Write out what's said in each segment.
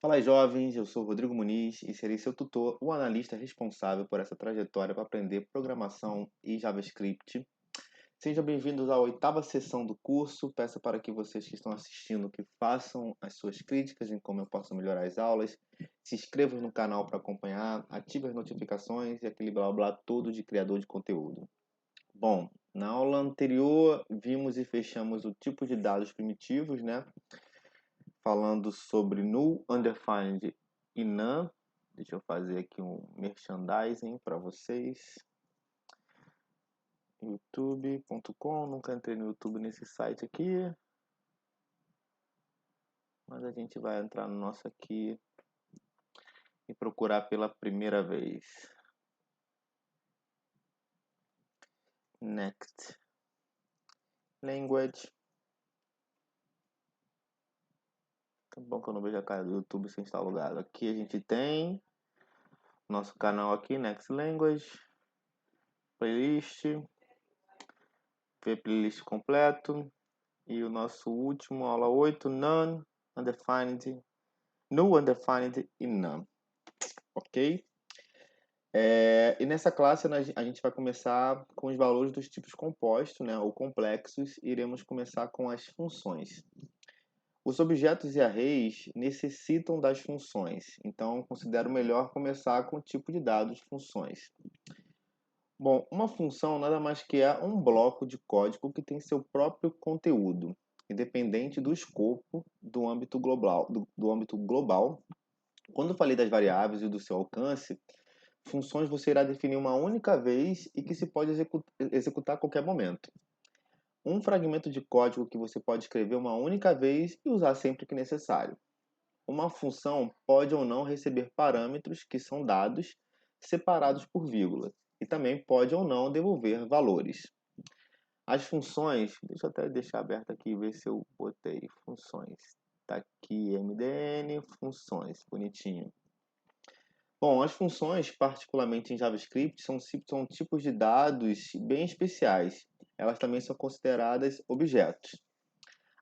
Fala aí, jovens, eu sou o Rodrigo Muniz e serei seu tutor, o analista responsável por essa trajetória para aprender programação e JavaScript. Sejam bem-vindos à oitava sessão do curso. Peço para que vocês que estão assistindo que façam as suas críticas em como eu posso melhorar as aulas. Se inscrevam no canal para acompanhar, ative as notificações e aquele blá blá todo de criador de conteúdo. Bom, na aula anterior vimos e fechamos o tipo de dados primitivos, né? Falando sobre null, undefined e none. Deixa eu fazer aqui um merchandising para vocês. youtube.com, nunca entrei no YouTube nesse site aqui, mas a gente vai entrar no nosso aqui e procurar pela primeira vez. Next. Language. Tá bom que eu não vejo a cara do YouTube sem estar logado. Aqui a gente tem nosso canal aqui, Next Language. Playlist. Ver playlist completo. E o nosso último, aula 8, None, Undefined, Null, Undefined e None. Ok? E nessa classe a gente vai começar com os valores dos tipos compostos, né, ou complexos, e iremos começar com as funções. Os objetos e arrays necessitam das funções, então considero melhor começar com o tipo de dados funções. Bom, uma função nada mais que é um bloco de código que tem seu próprio conteúdo, independente do escopo do âmbito global. Do âmbito global. Quando eu falei das variáveis e do seu alcance, funções você irá definir uma única vez e que se pode executar a qualquer momento. Um fragmento de código que você pode escrever uma única vez e usar sempre que necessário. Uma função pode ou não receber parâmetros, que são dados, separados por vírgula, e também pode ou não devolver valores. As funções, deixa eu até deixar aberto aqui e ver se eu botei funções. Está aqui MDN, funções, bonitinho. Bom, as funções, particularmente em JavaScript, são tipos de dados bem especiais. Elas também são consideradas objetos.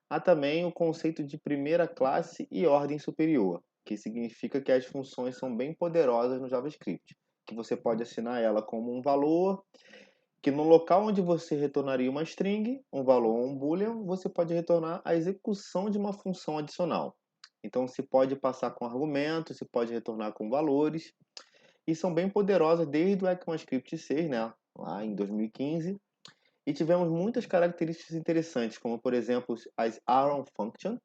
Há também o conceito de primeira classe e ordem superior, que significa que as funções são bem poderosas no JavaScript, que você pode assinar ela como um valor, que no local onde você retornaria uma string, um valor ou um boolean, você pode retornar a execução de uma função adicional. Então, se pode passar com argumentos, se pode retornar com valores, e são bem poderosas desde o ECMAScript 6, né, lá em 2015, e tivemos muitas características interessantes, como por exemplo as Arrow Function,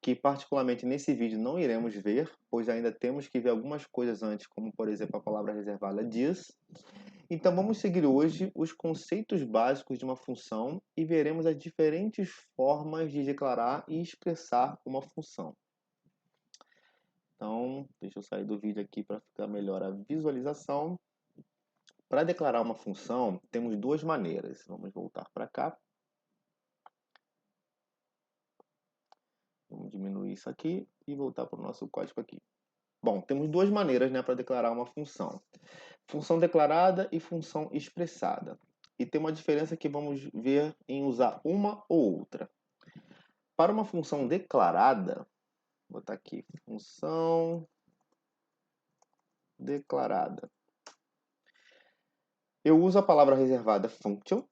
que particularmente nesse vídeo não iremos ver, pois ainda temos que ver algumas coisas antes, como por exemplo a palavra reservada diz. Então vamos seguir hoje os conceitos básicos de uma função e veremos as diferentes formas de declarar e expressar uma função. Então, deixa eu sair do vídeo aqui para ficar melhor a visualização. Para declarar uma função, temos duas maneiras. Vamos voltar para cá. Vamos diminuir isso aqui e voltar para o nosso código aqui. Bom, temos duas maneiras, né, para declarar uma função. Função declarada e função expressada. E tem uma diferença que vamos ver em usar uma ou outra. Para uma função declarada, vou botar aqui, função declarada. Eu uso a palavra reservada function,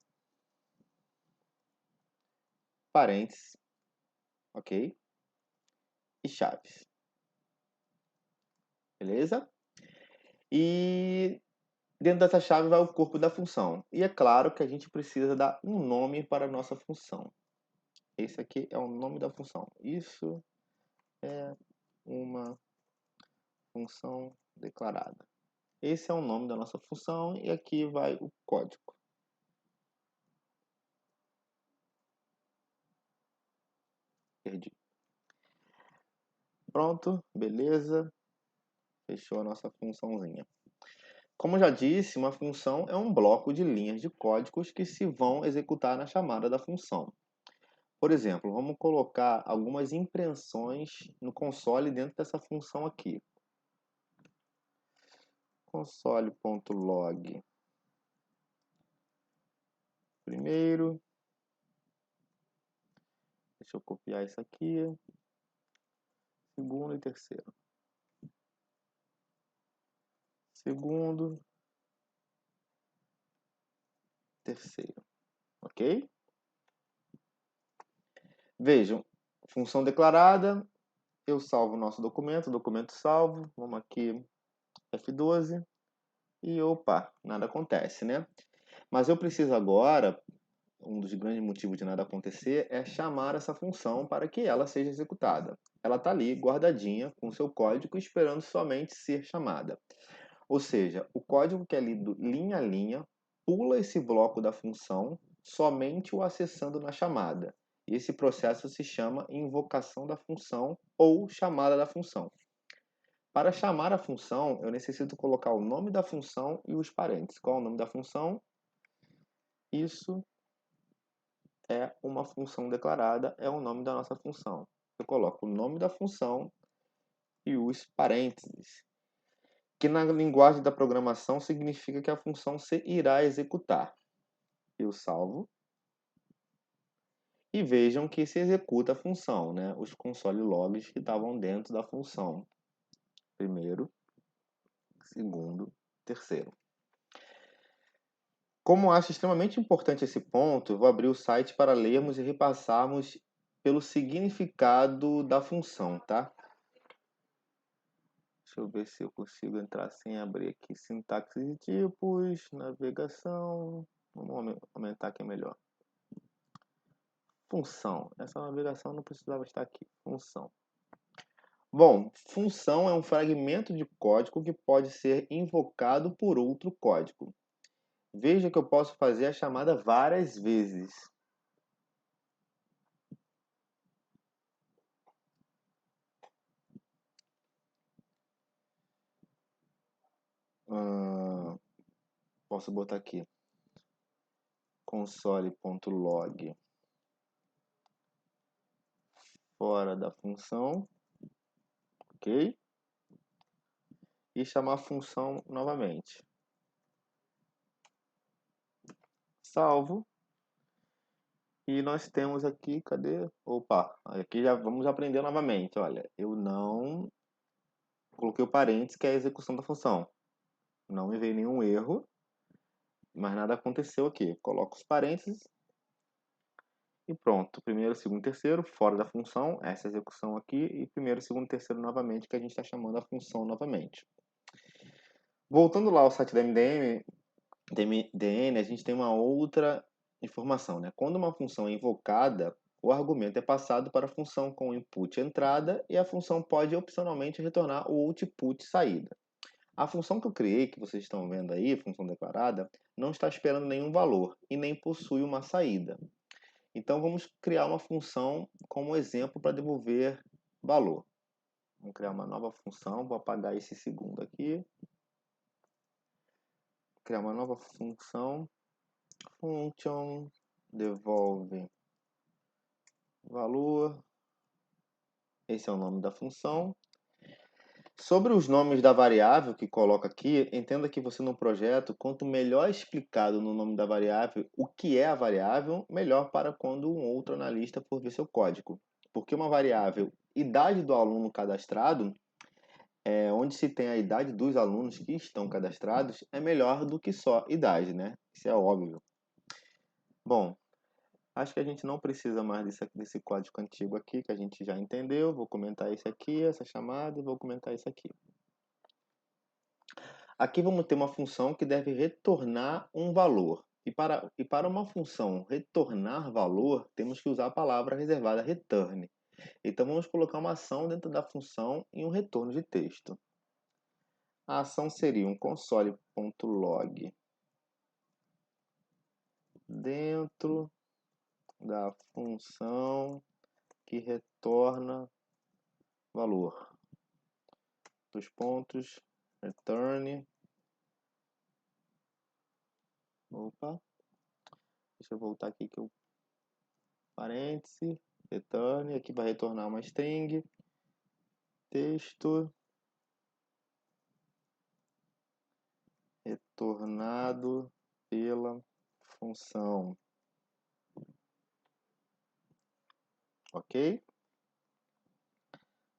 parênteses, ok? E chaves. Beleza? E dentro dessa chave vai o corpo da função. E é claro que a gente precisa dar um nome para a nossa função. Esse aqui é o nome da função. Isso é uma função declarada. Esse é o nome da nossa função e aqui vai o código. Perdi. Pronto, beleza. Fechou a nossa funçãozinha. Como já disse, uma função é um bloco de linhas de códigos que se vão executar na chamada da função. Por exemplo, vamos colocar algumas impressões no console dentro dessa função aqui. Console.log primeiro. Deixa eu copiar isso aqui. Segundo e terceiro. segundo, terceiro, ok? Vejam, função declarada, eu salvo o nosso documento salvo, vamos aqui, F12, e opa, nada acontece, né? Mas eu preciso agora, um dos grandes motivos de nada acontecer é chamar essa função para que ela seja executada. Ela está ali, guardadinha, com o seu código, esperando somente ser chamada. Ou seja, o código que é lido linha a linha pula esse bloco da função, somente o acessando na chamada. Esse processo se chama invocação da função ou chamada da função. Para chamar a função, eu necessito colocar o nome da função e os parênteses. Qual é o nome da função? Isso é uma função declarada, é o nome da nossa função. Eu coloco o nome da função e os parênteses, que na linguagem da programação significa que a função se irá executar. Eu salvo e vejam que se executa a função, né? Os console logs que estavam dentro da função. Primeiro, segundo, terceiro. Como acho extremamente importante esse ponto, eu vou abrir o site para lermos e repassarmos pelo significado da função, tá? Deixa eu ver se eu consigo entrar sem abrir aqui sintaxe de tipos, navegação. Vamos aumentar aqui melhor. Função. Essa navegação não precisava estar aqui. Função. Bom, função é um fragmento de código que pode ser invocado por outro código. Veja que eu posso fazer a chamada várias vezes. Posso botar aqui console.log fora da função, ok? E chamar a função novamente. Salvo. E nós temos aqui, cadê? Opa, aqui já vamos aprender novamente. Olha, eu não coloquei o parênteses, que é a execução da função. Não me veio nenhum erro, mas nada aconteceu aqui. Coloco os parênteses e pronto. Primeiro, segundo, terceiro, fora da função, essa execução aqui. E primeiro, segundo, terceiro novamente, que a gente está chamando a função novamente. Voltando lá ao site da MDN, a gente tem uma outra informação, né? Quando uma função é invocada, o argumento é passado para a função com o input entrada e a função pode opcionalmente retornar o output saída. A função que eu criei, que vocês estão vendo aí, função declarada, não está esperando nenhum valor e nem possui uma saída. Então vamos criar uma função como exemplo para devolver valor. Vamos criar uma nova função, vou apagar esse segundo aqui. Criar uma nova função, function devolve valor. Esse é o nome da função. Sobre os nomes da variável que coloca aqui, entenda que você no projeto, quanto melhor explicado no nome da variável o que é a variável, melhor para quando um outro analista for ver seu código. Porque uma variável idade do aluno cadastrado, onde se tem a idade dos alunos que estão cadastrados, é melhor do que só idade, né? Isso é óbvio. Bom, acho que a gente não precisa mais desse código antigo aqui, que a gente já entendeu. Vou comentar esse aqui, essa chamada, e vou comentar isso aqui. Aqui vamos ter uma função que deve retornar um valor. E para uma função retornar valor, temos que usar a palavra reservada return. Então vamos colocar uma ação dentro da função e um retorno de texto. A ação seria um console.log dentro da função que retorna valor. Dos pontos, return. Opa. Deixa eu voltar aqui que eu parêntese, return, aqui vai retornar uma string, texto retornado pela função. Ok?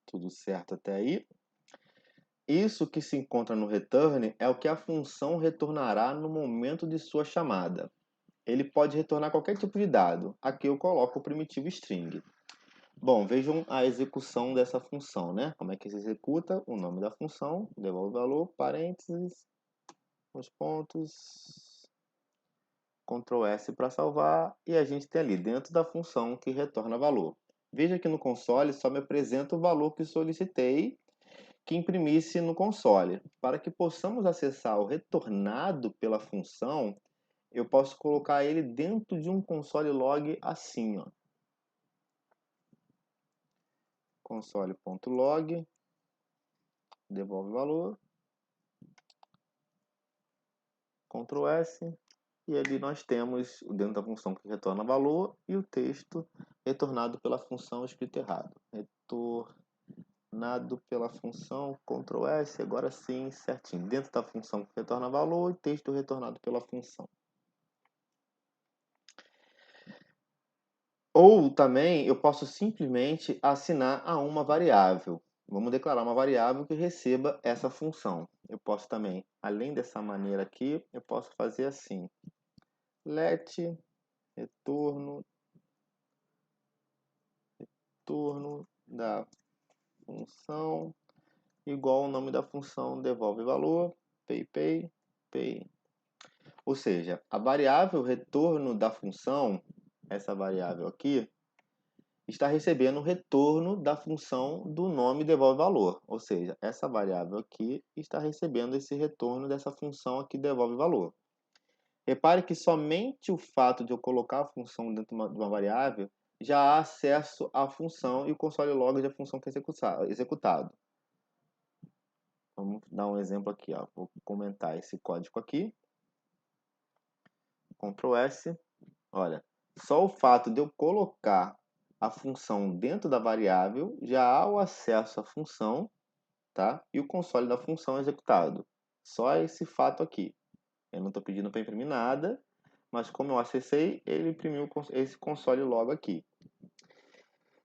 Tudo certo até aí? Isso que se encontra no return é o que a função retornará no momento de sua chamada. Ele pode retornar qualquer tipo de dado. Aqui eu coloco o primitivo string. Bom, vejam a execução dessa função, né? Como é que se executa? O nome da função, devolve valor, parênteses, os pontos, Ctrl S para salvar, e a gente tem ali dentro da função que retorna valor. Veja que no console só me apresenta o valor que solicitei que imprimisse no console. Para que possamos acessar o retornado pela função, eu posso colocar ele dentro de um console log assim, ó. Console.log, devolve valor, Ctrl S, e ali nós temos dentro da função que retorna valor e o texto retornado pela função escrito errado. Retornado pela função, Ctrl S, agora sim, certinho. Dentro da função que retorna valor e texto retornado pela função. Ou também eu posso simplesmente assinar a uma variável. Vamos declarar uma variável que receba essa função. Eu posso também, além dessa maneira aqui, eu posso fazer assim. Let retorno da função igual ao nome da função devolve valor, pay. Ou seja, a variável retorno da função, essa variável aqui, está recebendo o retorno da função do nome devolve valor. Ou seja, essa variável aqui está recebendo esse retorno dessa função aqui devolve valor. Repare que somente o fato de eu colocar a função dentro de uma variável já há acesso à função e o console log da função que é executado. Vamos dar um exemplo aqui, ó. Vou comentar esse código aqui. Ctrl S. Olha, só o fato de eu colocar a função dentro da variável já há o acesso à função, tá? E o console da função é executado. Só esse fato aqui. Eu não estou pedindo para imprimir nada, mas como eu acessei, ele imprimiu esse console log aqui.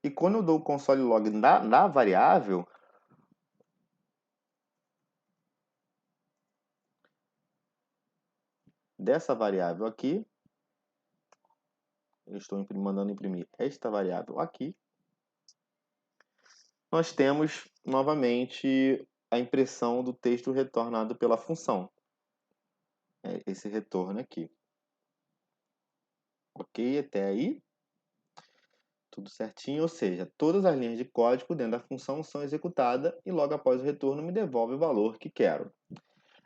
E quando eu dou o console log na variável, dessa variável aqui, eu estou mandando imprimir esta variável aqui, nós temos novamente a impressão do texto retornado pela função. Esse retorno aqui. Ok, até aí? Tudo certinho, ou seja, todas as linhas de código dentro da função são executadas e logo após o retorno me devolve o valor que quero.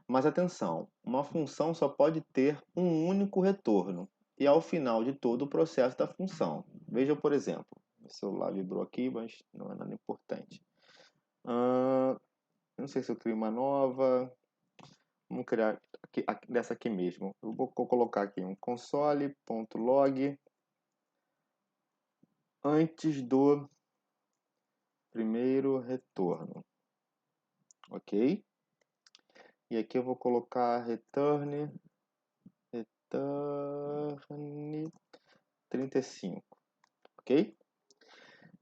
Mas atenção, uma função só pode ter um único retorno e ao final de todo o processo da função. Veja, por exemplo, meu celular vibrou aqui, mas não é nada importante. Não sei se eu crio uma nova. Vamos criar dessa aqui mesmo. Eu vou colocar aqui um console.log antes do primeiro retorno. Ok? E aqui eu vou colocar return 35. Ok?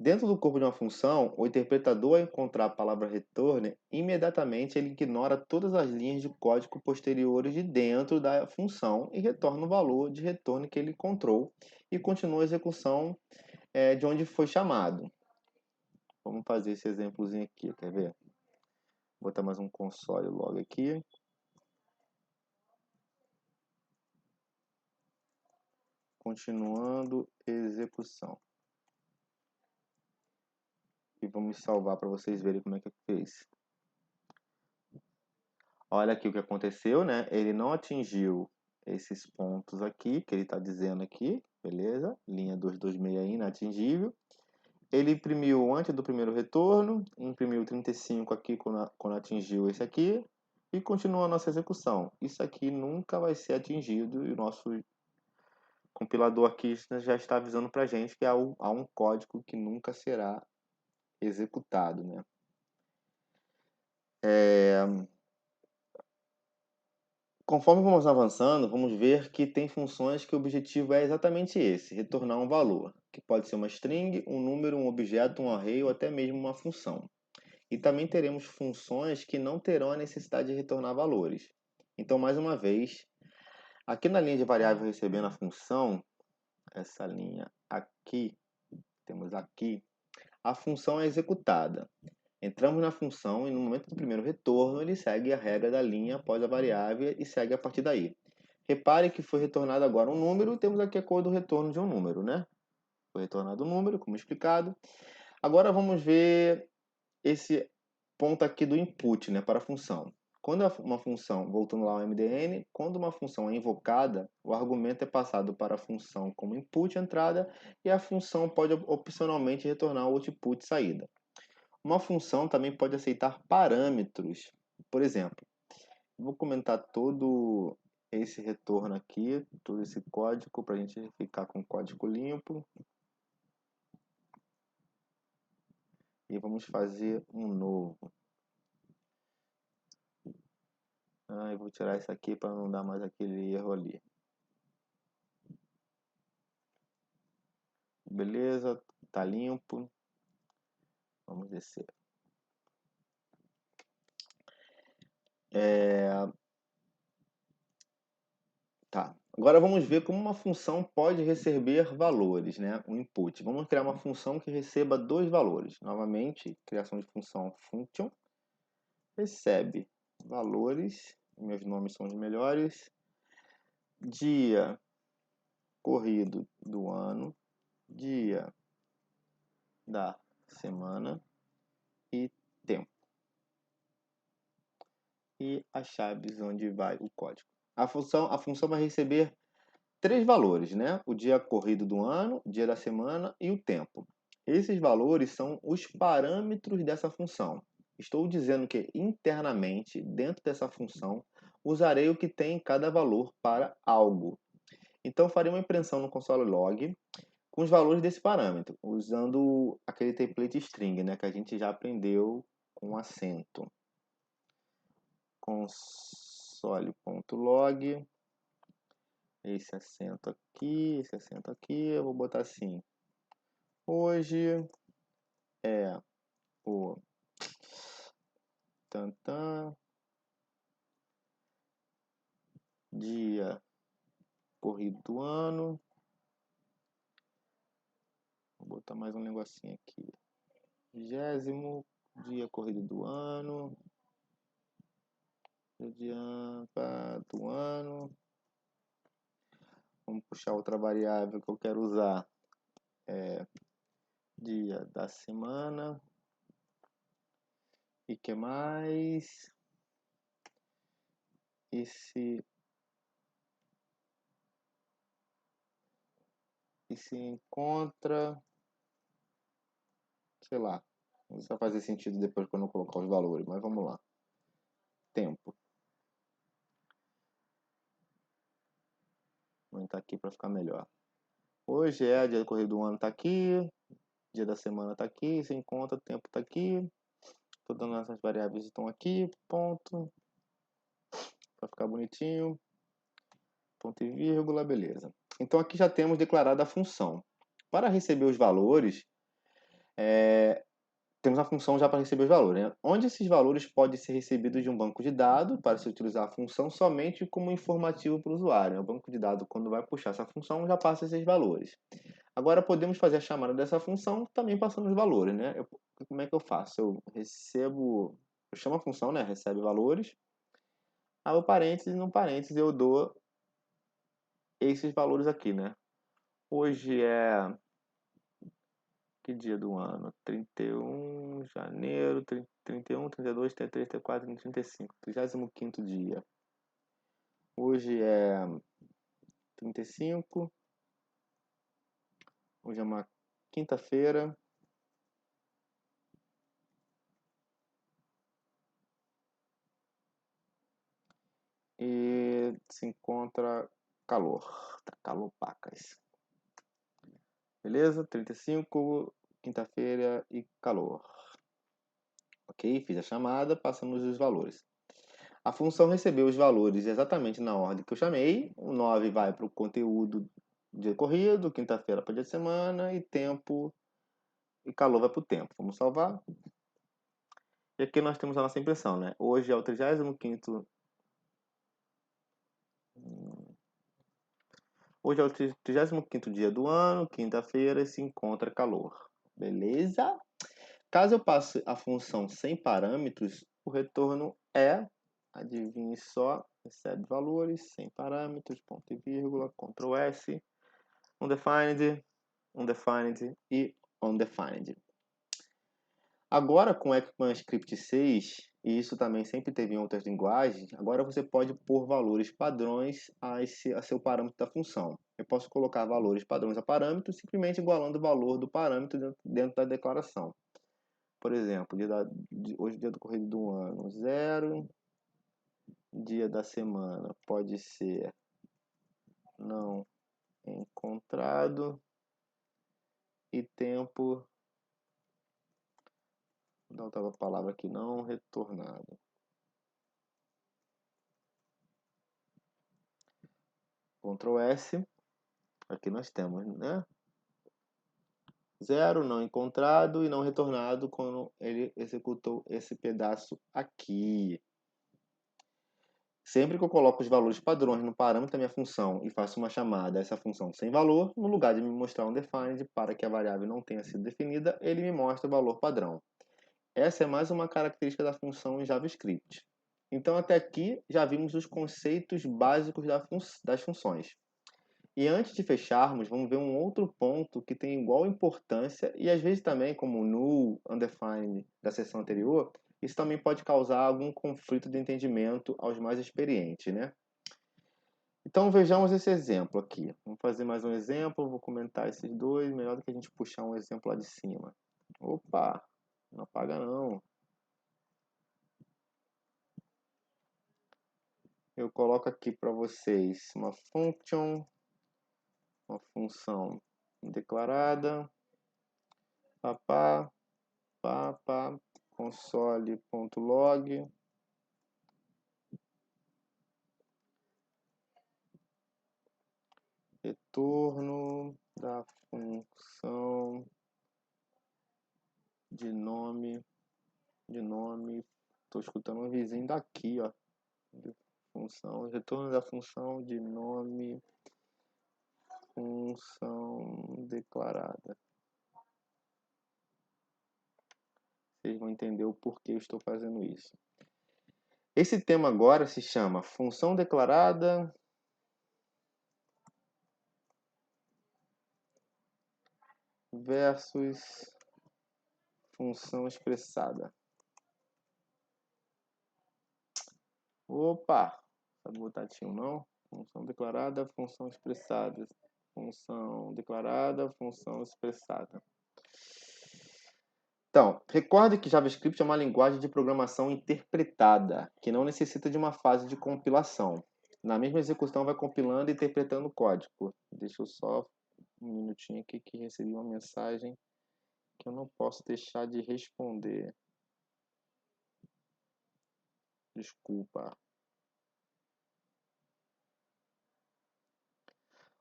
Dentro do corpo de uma função, o interpretador, ao encontrar a palavra return, imediatamente ele ignora todas as linhas de código posteriores de dentro da função e retorna o valor de retorno que ele encontrou e continua a execução de onde foi chamado. Vamos fazer esse exemplozinho aqui, quer ver? Vou botar mais um console log aqui. Continuando execução. E vamos salvar para vocês verem como é que fez. Olha aqui o que aconteceu, né? Ele não atingiu esses pontos aqui, que ele está dizendo aqui, beleza? Linha 226 aí, inatingível. Ele imprimiu antes do primeiro retorno, imprimiu 35 aqui quando atingiu esse aqui, e continua a nossa execução. Isso aqui nunca vai ser atingido, e o nosso compilador aqui já está avisando para a gente que há um código que nunca será executado, né? Conforme vamos avançando, vamos ver que tem funções que o objetivo é exatamente esse, retornar um valor, que pode ser uma string, um número, um objeto, um array ou até mesmo uma função. E também teremos funções que não terão a necessidade de retornar valores. Então, mais uma vez, aqui na linha de variável recebendo a função, essa linha aqui, temos aqui, a função é executada. Entramos na função e no momento do primeiro retorno, ele segue a regra da linha após a variável e segue a partir daí. Repare que foi retornado agora um número, temos aqui a cor do retorno de um número, né? Foi retornado um número, como explicado. Agora vamos ver esse ponto aqui do input, né, para a função. Quando uma função, voltando lá ao MDN, quando uma função é invocada, o argumento é passado para a função como input entrada e a função pode opcionalmente retornar o output saída. Uma função também pode aceitar parâmetros. Por exemplo, vou comentar todo esse retorno aqui, todo esse código, para a gente ficar com o código limpo. E vamos fazer um novo. Eu vou tirar isso aqui para não dar mais aquele erro ali. Beleza, tá limpo. Vamos descer. Tá. Agora vamos ver como uma função pode receber valores, né? Um input. Vamos criar uma função que receba dois valores. Novamente, criação de função function. Recebe valores. Meus nomes são os melhores. Dia corrido do ano. Dia da semana. E tempo. E as chaves onde vai o código. A função vai receber três valores, né? O dia corrido do ano, o dia da semana e o tempo. Esses valores são os parâmetros dessa função. Estou dizendo que internamente, dentro dessa função, usarei o que tem em cada valor para algo. Então, farei uma impressão no console log com os valores desse parâmetro, usando aquele template string, né, que a gente já aprendeu com acento. Console.log, esse acento aqui, eu vou botar assim. Hoje é o tantã dia corrido do ano. Vou botar mais um negocinho aqui. 20º dia corrido do ano. Dia do ano. Vamos puxar outra variável que eu quero usar. Dia da semana. E que mais? E se encontra, sei lá, isso vai fazer sentido depois quando eu colocar os valores, mas vamos lá. Tempo. Vou entrar aqui para ficar melhor. Hoje é dia corrido do ano, tá aqui. Dia da semana tá aqui. Se encontra, tempo tá aqui. Todas essas variáveis estão aqui. Ponto. Para ficar bonitinho. Ponto e vírgula, beleza. Então aqui já temos declarada a função. Para receber os valores, temos a função já para receber os valores, né? Onde esses valores podem ser recebidos de um banco de dados para se utilizar a função somente como informativo para o usuário. O banco de dados, quando vai puxar essa função, já passa esses valores. Agora podemos fazer a chamada dessa função também passando os valores, né? Como é que eu faço? Eu chamo a função, né? Recebe valores. Aí o parênteses, no parênteses eu dou esses valores aqui, né? Hoje é que dia do ano? 31 de janeiro, 31, 32, 33, 34, 35. 35º dia. Hoje é 35. Hoje é uma quinta-feira. E se encontra calor. Tá calor pacas. Beleza? 35, quinta-feira e calor. Ok? Fiz a chamada, passamos os valores. A função recebeu os valores exatamente na ordem que eu chamei. O 9 vai para o conteúdo dia corrido, quinta-feira para dia de semana e tempo e calor vai para o tempo. Vamos salvar. E aqui nós temos a nossa impressão, né? Hoje é o 35º... Hoje é o 35º dia do ano, quinta-feira, se encontra calor. Beleza? Caso eu passe a função sem parâmetros, o retorno é, adivinhe só, recebe valores sem parâmetros, ponto e vírgula, Ctrl S, undefined, undefined e undefined. Agora com ECMAScript 6, e isso também sempre teve em outras linguagens, agora você pode pôr valores padrões a seu parâmetro da função. Eu posso colocar valores padrões a parâmetros simplesmente igualando o valor do parâmetro dentro da declaração. Por exemplo, hoje é dia do corrido do ano, 0. Dia da semana pode ser não encontrado. E tempo, não estava a palavra aqui, não retornado. Ctrl S, aqui nós temos, né? 0 não encontrado e não retornado quando ele executou esse pedaço aqui. Sempre que eu coloco os valores padrões no parâmetro da minha função e faço uma chamada a essa função sem valor, no lugar de me mostrar um defined para que a variável não tenha sido definida, ele me mostra o valor padrão. Essa é mais uma característica da função em JavaScript. Então, até aqui, já vimos os conceitos básicos das funções. E antes de fecharmos, vamos ver um outro ponto que tem igual importância e às vezes também, como null, undefined da sessão anterior, isso também pode causar algum conflito de entendimento aos mais experientes, né? Então vejamos esse exemplo aqui. Vamos fazer mais um exemplo, vou comentar esses dois, melhor do que a gente puxar um exemplo lá de cima. Opa, não apaga não. Eu coloco aqui para vocês uma função declarada, papá, console.log, retorno da função de nome, estou escutando um vizinho daqui, ó, de função, retorno da função de nome, função declarada. Vocês vão entender o porquê eu estou fazendo isso. Esse tema agora se chama função declarada versus função expressada. Opa! Sabe botar tinho não? Função declarada, função expressada. Função declarada, função expressada. Então, recorde que JavaScript é uma linguagem de programação interpretada, que não necessita de uma fase de compilação. Na mesma execução vai compilando e interpretando o código. Deixa eu só um minutinho aqui que recebi uma mensagem que eu não posso deixar de responder. Desculpa.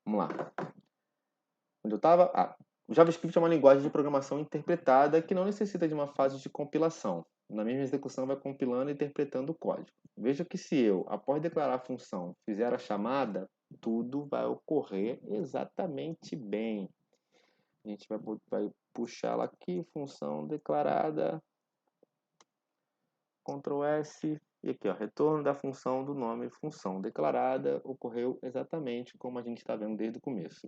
Vamos lá. Onde eu estava? O JavaScript é uma linguagem de programação interpretada que não necessita de uma fase de compilação. Na mesma execução vai compilando e interpretando o código. Veja que se eu, após declarar a função, fizer a chamada, tudo vai ocorrer exatamente bem. A gente vai puxar ela aqui, função declarada, Ctrl S, e aqui, ó, retorno da função do nome função declarada, ocorreu exatamente como a gente está vendo desde o começo.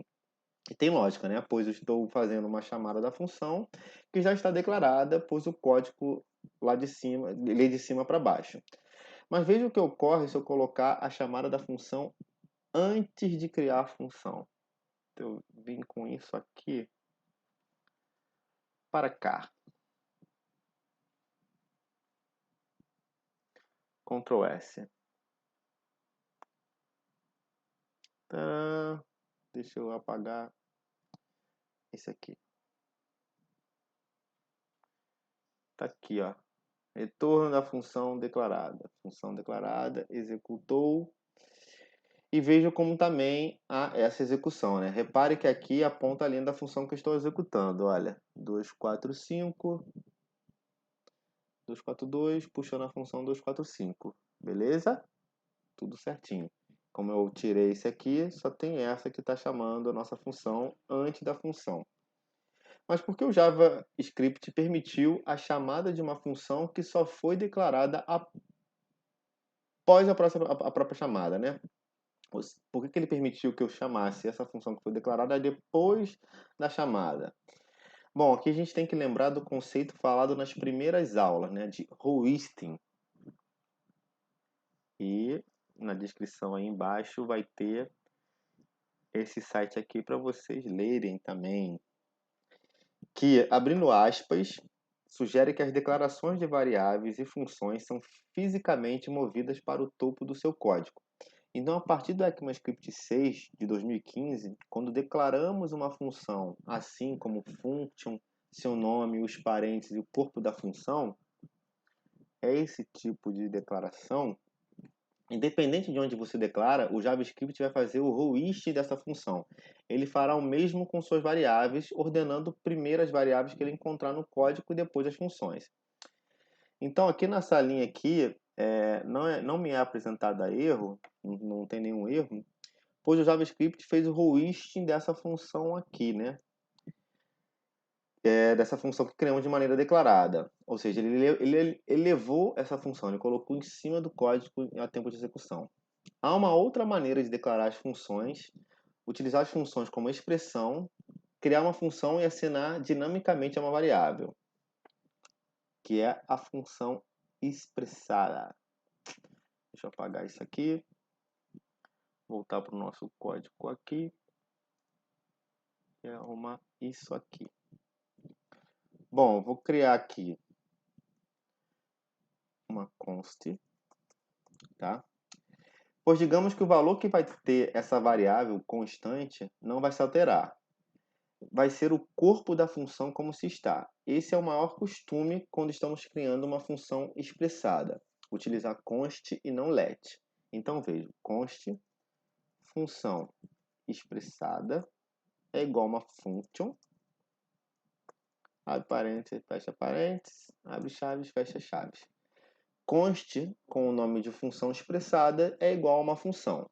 E tem lógica, né? Pois eu estou fazendo uma chamada da função que já está declarada, pois o código lá de cima, lê de cima para baixo. Mas veja o que ocorre se eu colocar a chamada da função antes de criar a função. Então, eu vim com isso aqui para cá. Ctrl S. Tadã. Deixa eu apagar esse aqui. Tá aqui, ó. Retorno da função declarada. Função declarada, executou. E veja como também há essa execução, né? Repare que aqui aponta a linha da função que eu estou executando. Olha, 245, 242, puxando a função 245. Beleza? Tudo certinho. Como eu tirei esse aqui, só tem essa que está chamando a nossa função antes da função. Mas por que o JavaScript permitiu a chamada de uma função que só foi declarada após a própria chamada, né? Por que ele permitiu que eu chamasse essa função que foi declarada depois da chamada? Bom, aqui a gente tem que lembrar do conceito falado nas primeiras aulas, né, de hoisting. E na descrição aí embaixo vai ter esse site aqui para vocês lerem também. Que, abrindo aspas, sugere que as declarações de variáveis e funções são fisicamente movidas para o topo do seu código. Então, a partir do ECMAScript 6 de 2015, quando declaramos uma função, assim como function, seu nome, os parênteses e o corpo da função, é esse tipo de declaração. Independente de onde você declara, o JavaScript vai fazer o hoist dessa função. Ele fará o mesmo com suas variáveis, ordenando primeiro as variáveis que ele encontrar no código e depois as funções. Então, aqui nessa linha aqui, não me é apresentada erro, não tem nenhum erro, pois o JavaScript fez o hoisting dessa função aqui, né? Dessa função que criamos de maneira declarada. Ou seja, ele elevou essa função, ele colocou em cima do código a tempo de execução. Há uma outra maneira de declarar as funções, utilizar as funções como expressão, criar uma função e assinar dinamicamente a uma variável, que é a função expressada. Deixa eu apagar isso aqui. Voltar para o nosso código aqui. E arrumar isso aqui. Bom, vou criar aqui uma const, tá? Pois digamos que o valor que vai ter essa variável constante não vai se alterar. Vai ser o corpo da função como se está. Esse é o maior costume quando estamos criando uma função expressada. Utilizar const e não let. Então veja, const, função expressada é igual a uma function, abre parênteses, fecha parênteses, abre chaves, fecha chaves. Const, com o nome de função expressada, é igual a uma função.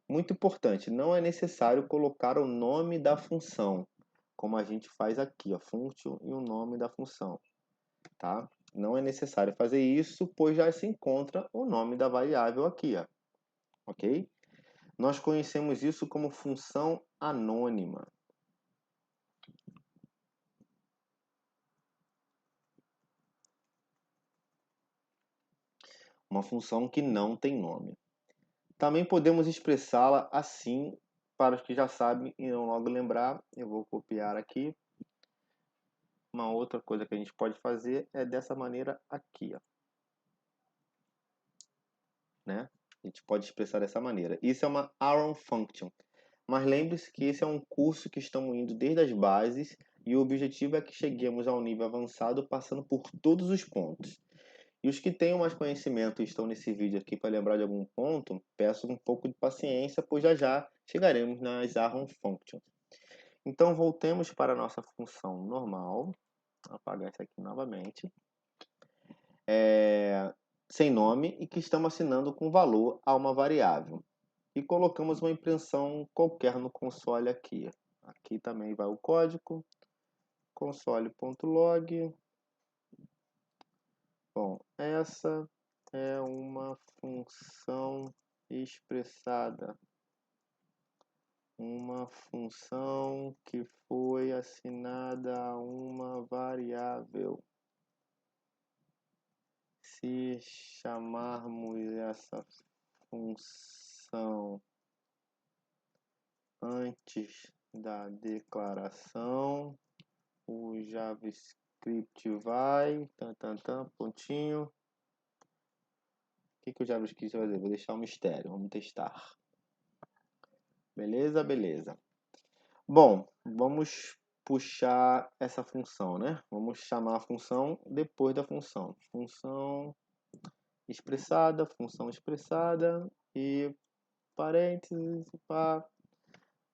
Muito importante, não é necessário colocar o nome da função, como a gente faz aqui, ó, function e o nome da função, tá? Não é necessário fazer isso, pois já se encontra o nome da variável aqui, ó, ok? Nós conhecemos isso como função anônima. Uma função que não tem nome. Também podemos expressá-la assim, para os que já sabem e não logo lembrar, eu vou copiar aqui. Uma outra coisa que a gente pode fazer é dessa maneira aqui, ó. Né? A gente pode expressar dessa maneira. Isso é uma arrow function. Mas lembre-se que esse é um curso que estamos indo desde as bases e o objetivo é que cheguemos ao nível avançado passando por todos os pontos. E os que tenham mais conhecimento e estão nesse vídeo aqui para lembrar de algum ponto, peço um pouco de paciência, pois já chegaremos nas arrow functions. Então voltemos para a nossa função normal. Vou apagar isso aqui novamente. Sem nome e que estamos assinando com valor a uma variável. E colocamos uma impressão qualquer no console aqui. Aqui também vai o código, console.log. Bom, essa é uma função expressada. Uma função que foi assinada a uma variável. Se chamarmos essa função antes da declaração, o JavaScript vai, pontinho. O que o JavaScript vai fazer? Vou deixar um mistério, vamos testar. Beleza, beleza. Bom, vamos puxar essa função, né? Vamos chamar a função depois da função. Função expressada e parênteses, pá.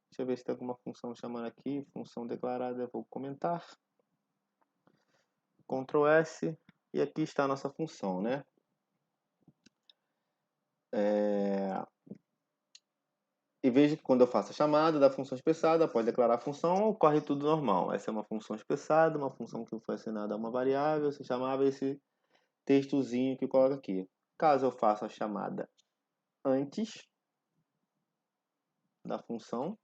Deixa eu ver se tem alguma função chamando aqui. Função declarada, eu vou comentar. Ctrl S. E aqui está a nossa função, né? E veja que quando eu faço a chamada da função expressada, após declarar a função, ocorre tudo normal. Essa é uma função expressada, uma função que foi assinada a uma variável, se chamava esse textozinho que coloca aqui. Caso eu faça a chamada antes da função,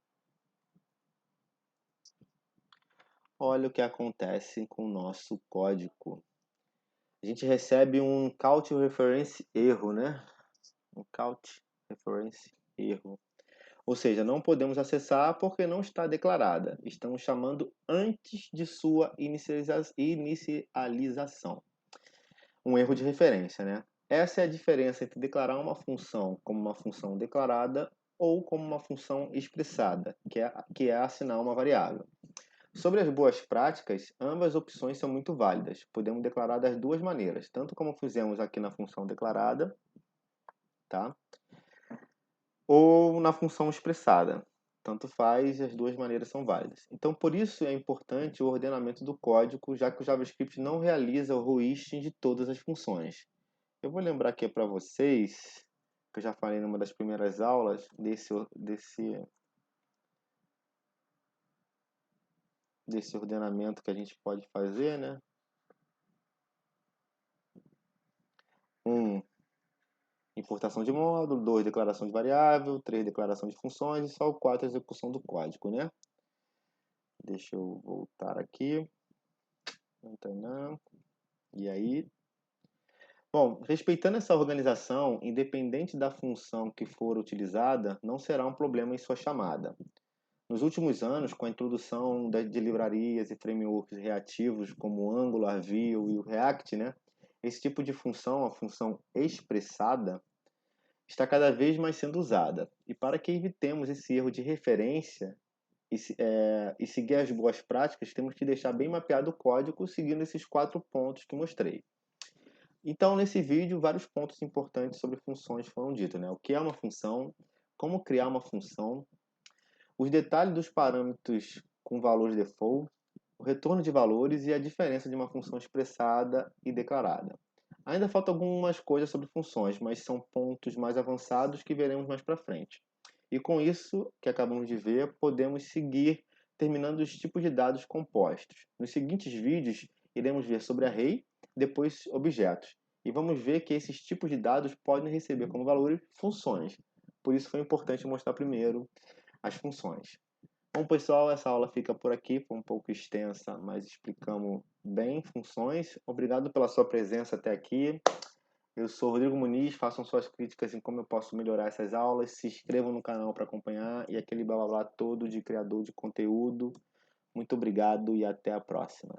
olha o que acontece com o nosso código. A gente recebe um count reference erro, né? Um count reference erro. Ou seja, não podemos acessar porque não está declarada. Estamos chamando antes de sua inicialização. Um erro de referência, né? Essa é a diferença entre declarar uma função como uma função declarada ou como uma função expressada, que é assinar uma variável. Sobre as boas práticas, ambas opções são muito válidas. Podemos declarar das duas maneiras, tanto como fizemos aqui na função declarada, tá? Ou na função expressada. Tanto faz, as duas maneiras são válidas. Então, por isso é importante o ordenamento do código, já que o JavaScript não realiza o hoisting de todas as funções. Eu vou lembrar aqui para vocês, que eu já falei numa das primeiras aulas, desse ordenamento que a gente pode fazer, né? 1. Importação de módulo, 2. Declaração de variável, 3. Declaração de funções e só o 4. Execução do código, né? Deixa eu voltar aqui. E aí? Bom, respeitando essa organização, independente da função que for utilizada, não será um problema em sua chamada. Nos últimos anos, com a introdução de livrarias e frameworks reativos como o Angular, Vue e o React, né, esse tipo de função, a função expressada, está cada vez mais sendo usada. E para que evitemos esse erro de referência e seguir as boas práticas, temos que deixar bem mapeado o código seguindo esses 4 pontos que mostrei. Então, nesse vídeo, vários pontos importantes sobre funções foram ditos, né? O que é uma função, como criar uma função, os detalhes dos parâmetros com valores default, o retorno de valores e a diferença de uma função expressada e declarada. Ainda faltam algumas coisas sobre funções, mas são pontos mais avançados que veremos mais para frente. E com isso que acabamos de ver, podemos seguir terminando os tipos de dados compostos. Nos seguintes vídeos, iremos ver sobre array, depois objetos. E vamos ver que esses tipos de dados podem receber como valores funções. Por isso foi importante mostrar primeiro as funções. Bom, pessoal, essa aula fica por aqui, foi um pouco extensa, mas explicamos bem funções. Obrigado pela sua presença até aqui. Eu sou Rodrigo Muniz, façam suas críticas em como eu posso melhorar essas aulas, se inscrevam no canal para acompanhar e aquele blá blá blá todo de criador de conteúdo. Muito obrigado e até a próxima.